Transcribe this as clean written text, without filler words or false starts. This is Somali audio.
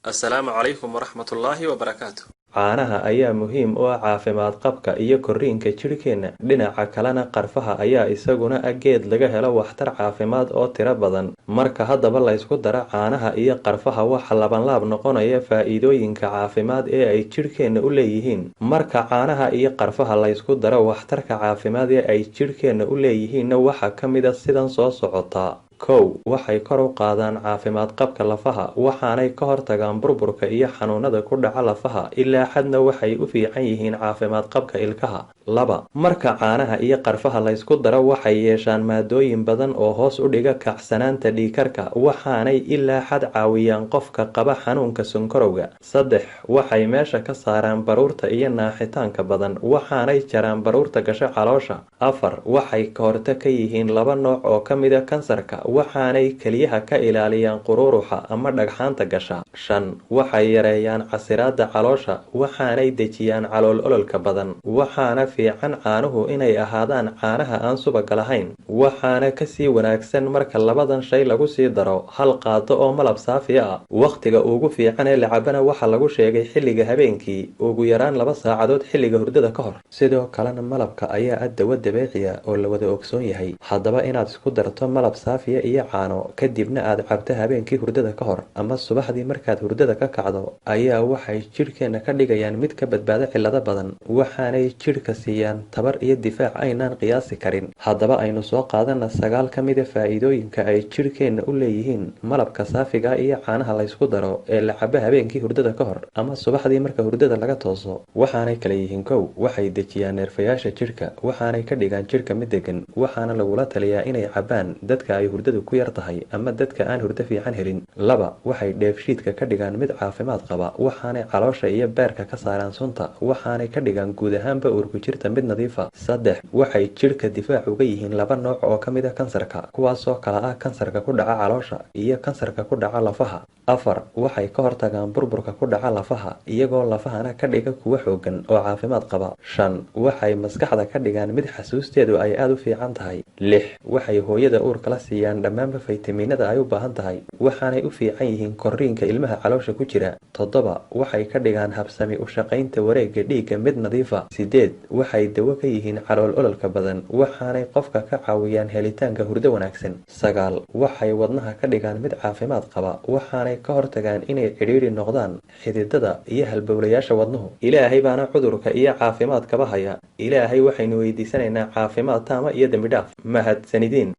السلام عليكم ورحمة الله وبركاته. Caanaha ayaa muhiim u ah caafimaad qabka iyo korriinka jidhkeena. Dhinaca kalena qarfaha ayaa isaguna ah geed laga helo waxtar caafimaad oo tiro badan. Marka haddaba la isku daro caanaha iyo qarfaha waxa labanlaab noqonaya faa'iidooyinka caafimaad ee ay jidhkeena u leeyihiin. Marka caanaha iyo qarfaha la isku daro waxtarka caafimaad ee ay jidhkeena u leeyihiinna waxaa ka mid ah sidan soo socota. kow waxay kor u qaadaan caafimaad qabka lafaha waxaanay ka hortagaan burburka iyo xanuunada ku dhaca lafaha ilaa xadna waxay u fiican yihiin caafimaad qabka ilkaha. laba marka caanaha iyo qarfaha la isku daro waxay yeeshaan maadooyin badan oo hoos u dhiga kacsanaanta dhiigkarka waxaanay ilaa xad caawiyaan qofka qaba xanuunka sonkorowga. saddex waxay meesha ka saaraan baruurta iyo naaxitaanka badan waxaanay jaraan baruurta gasho caloosha. afar waxay ka hortag ka yihiin laba nooc oo ka mid ah kansarka waxaanay keliyaha ka ilaaliyaan quruuruxa ama dhagxaanta gasha. shan waxay yareeyaan casiraada caloosha waxaanay dejiyaan calool ololka badan. waxaana fiican caanuhu inay ahaadaan caanaha aan subaga lahayn waxaana kasii wanaagsan marka labadan shay lagu sii daro hal qaado oo malab saafi ah. waqtiga ugu fiican ee la cabana waxaa lagu sheegay xilliga habeenkii ugu yaraan 2 saacadood xilliga hurdada ka hor. sidoo kalena malabka ayaa ah dawo dabiici ah oo la wada ogsoon yahay. haddaba inaad isku darto malab saafi iyo caano kadibna aad cabto habeenkii hurdada ka hor ama subaxdii markaad hurdada ka kacdo ayaa waxay jidhkeena ka dhigayaan mid ka badbaado cillado badan waxaanay jidhka siiyaan tabar iyo difaac aynaan qiyaasi karin. haddaba aynu soo qaadana 9 ka mid ah faa'iidooyinka ay jidhkeena u leeyihiin malabka saafiga iyo caanaha la isku daro ee la cabo habeenkii hurdada ka hor ama subaxdii marka hurdada laga tooso. waxaanay kala yihiin kow waxay dejiyaan neerfayaasha jidhka waxaanay ka dhigaan jidhka mid degan waxaana lagula taliyaa inay cabaan dadka ay hurdadu ku yar tahay ama dadka aan hurdo fiican helin. laba waxay dheefshiidka ka dhigaan mid caafimaad qaba waxaanay caloosha iyo beerka ka saaraan sunta waxaanay ka dhigaan guud ahaanba uurku jirta mid nadiifa. saddex waxay jidhka difaac uga yihiin laba nooc oo ka mid ah kansarka kuwaasoo kala ah kansarka ku dhaca caloosha iyo kansarka ku dhaca lafaha. afar waxay ka hortagaan burburka ku dhaca lafaha iyagoo lafahana ka dhiga kuwa xoogan oo caafimaad qaba. shan waxay maskaxda ka dhigaan mid xasuusteedu ay aad u fiican tahay. lix waxay hooyada uurka la siiyaan dhammaanba faytamiinada ay u baahan tahay waxaanay u fiican yihiin korriinka ilmaha caloosha ku jira. toddoba waxay ka dhigaan habsami u shaqaynta wareegga dhiigga mid nadiifa. sideed waxay dawo ka yihiin calool ololka badan waxaanay qofka ka caawiyaan helitaanka hurdo wanaagsan. sagaal waxay wadnaha ka dhigaan mid caafimaad qaba waxaanay ka hortagaan inay cidhiidhi noqdaan xididada iyo halbowlayaasha wadnuhu. ilaahay baana cudurka iyo caafimaadkaba haya. ilaahay waxaynu weydiisanaynaa caafimaad taama iyo dembi dhaaf. mahadsanidin.